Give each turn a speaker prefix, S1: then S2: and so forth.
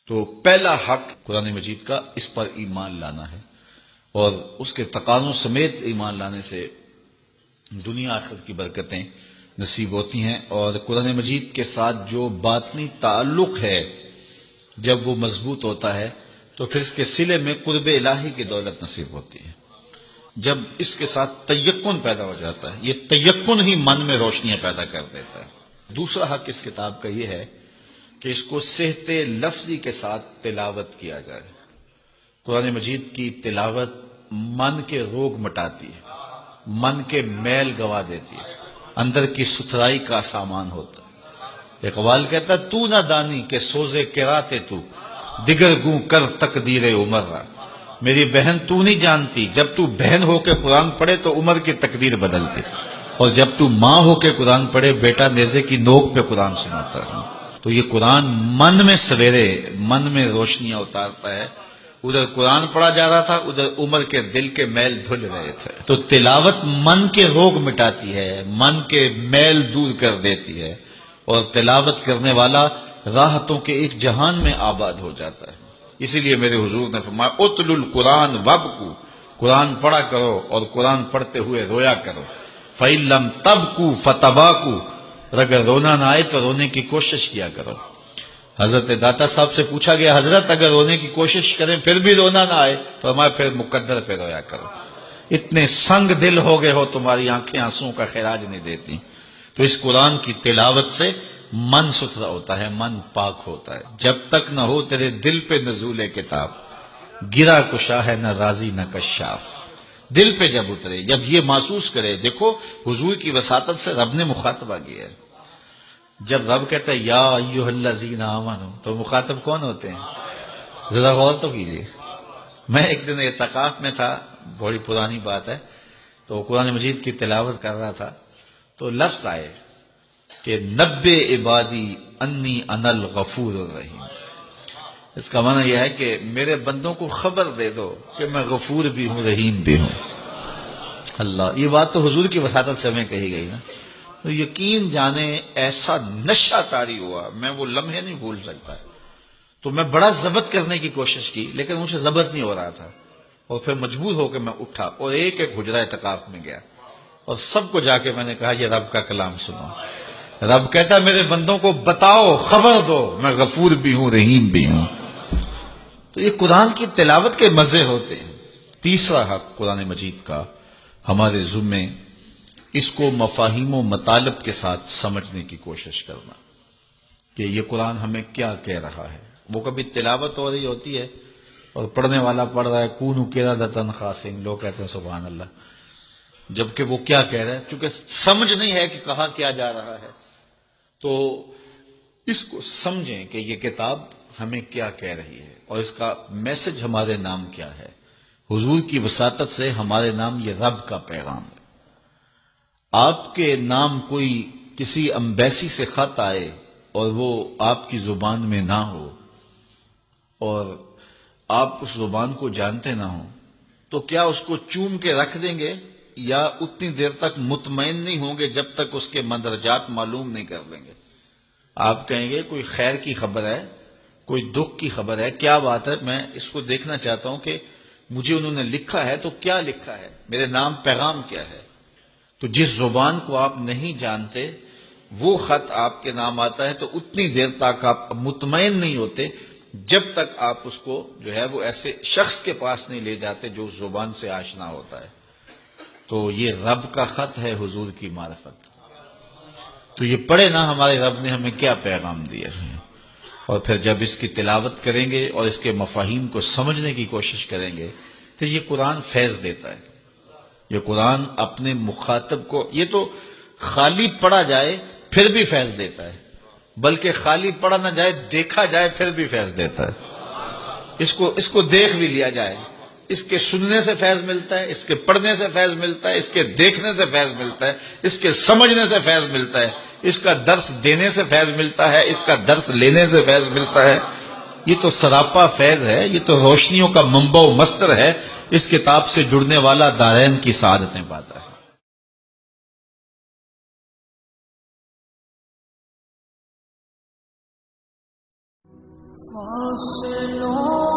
S1: تو پہلا حق قرآن مجید کا اس پر ایمان لانا ہے، اور اس کے تقاضوں سمیت ایمان لانے سے دنیا آخرت کی برکتیں نصیب ہوتی ہیں، اور قرآن مجید کے ساتھ جو باطنی تعلق ہے جب وہ مضبوط ہوتا ہے تو پھر اس کے صلے میں قرب الہی کی دولت نصیب ہوتی ہے۔ جب اس کے ساتھ تیقن پیدا ہو جاتا ہے، یہ تیقن ہی من میں روشنیاں پیدا کر دیتا ہے۔ دوسرا حق اس کتاب کا یہ ہے کہ اس کو صحت لفظی کے ساتھ تلاوت کیا جائے۔ قرآن مجید کی تلاوت من کے روگ مٹاتی ہے، من کے میل گوا دیتی ہے، اندر کی ستھرائی کا سامان ہوتا ہے۔ اقبال کہتا ہے تو نہ دانی کہ سوزے کراتے تو دیگر گوں کر تقدیر عمر را۔ میری بہن تو نہیں جانتی، جب تو بہن ہو کے قرآن پڑھے تو عمر کی تقدیر بدلتی، اور جب تو ماں ہو کے قرآن پڑھے بیٹا نیزے کی نوک پہ قرآن سناتا ہے۔ تو یہ قرآن من میں سویرے من میں روشنیاں اتارتا ہے۔ ادھر قرآن پڑھا جا رہا تھا، ادھر عمر کے دل کے میل دھل رہے تھے۔ تو تلاوت من کے روگ مٹاتی ہے، من کے میل دور کر دیتی ہے، اور تلاوت کرنے والا راحتوں کے ایک جہان میں آباد ہو جاتا ہے۔ اسی لیے میرے حضور نے فرمایا اتل القرآن وابکو، قرآن پڑھا کرو اور قرآن پڑھتے ہوئے رویا کرو۔ فَإِن لَمْ تَبْكُوا فَتَبَاكُوا، اور اگر رونا نہ آئے تو رونے کی کوشش کیا کرو۔ حضرت داتا صاحب سے پوچھا گیا حضرت اگر رونے کی کوشش کریں پھر بھی رونا نہ آئے، فرمایا پھر مقدر پہ رویا کرو۔ اتنے سنگ دل ہو گئے ہو تمہاری آنکھیں آنسوں کا خراج نہیں دیتی۔ تو اس قرآن کی تلاوت سے من ستھرا ہوتا ہے، من پاک ہوتا ہے۔ جب تک نہ ہو تیرے دل پہ نزول کتاب، گرا کشا ہے نہ راضی نہ کشاف۔ دل پہ جب اترے، جب یہ محسوس کرے، دیکھو حضور کی وساطت سے رب نے مخاطبہ کیا ہے۔ جب رب کہتا ہے یا ایھا الذین آمنوا، تو مخاطب کون ہوتے ہیں؟ ذرا غور تو کیجئے۔ میں ایک دن اعتکاف میں تھا، بڑی پرانی بات ہے، تو قرآن مجید کی تلاوت کر رہا تھا، تو لفظ آئے کہ نبّئ عبادی انی انا الغفور الرحیم۔ اس کا معنی یہ ہے کہ میرے بندوں کو خبر دے دو کہ میں غفور بھی ہوں رحیم بھی ہوں۔ اللہ، یہ بات تو حضور کی وساطت سے ہمیں کہی گئی نا۔ تو یقین جانے ایسا نشہ طاری ہوا، میں وہ لمحے نہیں بھول سکتا۔ تو میں بڑا ضبط کرنے کی کوشش کی لیکن مجھے ضبط نہیں ہو رہا تھا، اور پھر مجبور ہو کے میں اٹھا اور ایک ایک حجرہ اعتکاف میں گیا اور سب کو جا کے میں نے کہا یہ رب کا کلام سنو۔ رب کہتا ہے میرے بندوں کو بتاؤ، خبر دو، میں غفور بھی ہوں رحیم بھی ہوں۔ تو یہ قرآن کی تلاوت کے مزے ہوتے ہیں۔ تیسرا حق قرآن مجید کا ہمارے ذمے، اس کو مفاہیم و مطالب کے ساتھ سمجھنے کی کوشش کرنا کہ یہ قرآن ہمیں کیا کہہ رہا ہے۔ وہ کبھی تلاوت ہو رہی ہوتی ہے اور پڑھنے والا پڑھ رہا ہے کونوا قردۃ خاسئین، لوگ کہتے ہیں سبحان اللہ، جبکہ وہ کیا کہہ رہا ہے، چونکہ سمجھ نہیں ہے کہ کہا کیا جا رہا ہے۔ تو اس کو سمجھیں کہ یہ کتاب ہمیں کیا کہہ رہی ہے اور اس کا میسج ہمارے نام کیا ہے۔ حضور کی وساطت سے ہمارے نام یہ رب کا پیغام ہے۔ آپ کے نام کوئی کسی امبیسی سے خط آئے اور وہ آپ کی زبان میں نہ ہو اور آپ اس زبان کو جانتے نہ ہوں، تو کیا اس کو چوم کے رکھ دیں گے یا اتنی دیر تک مطمئن نہیں ہوں گے جب تک اس کے مندرجات معلوم نہیں کر لیں گے؟ آپ کہیں گے کوئی خیر کی خبر ہے، کوئی دکھ کی خبر ہے، کیا بات ہے، میں اس کو دیکھنا چاہتا ہوں کہ مجھے انہوں نے لکھا ہے تو کیا لکھا ہے، میرے نام پیغام کیا ہے۔ تو جس زبان کو آپ نہیں جانتے وہ خط آپ کے نام آتا ہے تو اتنی دیر تک آپ مطمئن نہیں ہوتے جب تک آپ اس کو جو ہے وہ ایسے شخص کے پاس نہیں لے جاتے جو اس زبان سے آشنا ہوتا ہے۔ تو یہ رب کا خط ہے، حضور کی معرفت۔ تو یہ پڑھے نا ہمارے رب نے ہمیں کیا پیغام دیا ہے، اور پھر جب اس کی تلاوت کریں گے اور اس کے مفاہیم کو سمجھنے کی کوشش کریں گے تو یہ قرآن فیض دیتا ہے۔ یہ قرآن اپنے مخاطب کو، یہ تو خالی پڑھا جائے پھر بھی فیض دیتا ہے، بلکہ خالی پڑھا نہ جائے دیکھا جائے پھر بھی فیض دیتا ہے۔ اس کو دیکھ بھی لیا جائے، اس کے سننے سے فیض ملتا ہے، اس کے پڑھنے سے فیض ملتا ہے، اس کے دیکھنے سے فیض ملتا ہے، اس کے سمجھنے سے فیض ملتا ہے، اس کا درس دینے سے فیض ملتا ہے، اس کا درس لینے سے فیض ملتا ہے۔ یہ تو سراپا فیض ہے، یہ تو روشنیوں کا منبع و مصدر ہے۔ اس کتاب سے جڑنے والا دارین کی سعادتیں پاتا ہے۔
S2: فاصلوں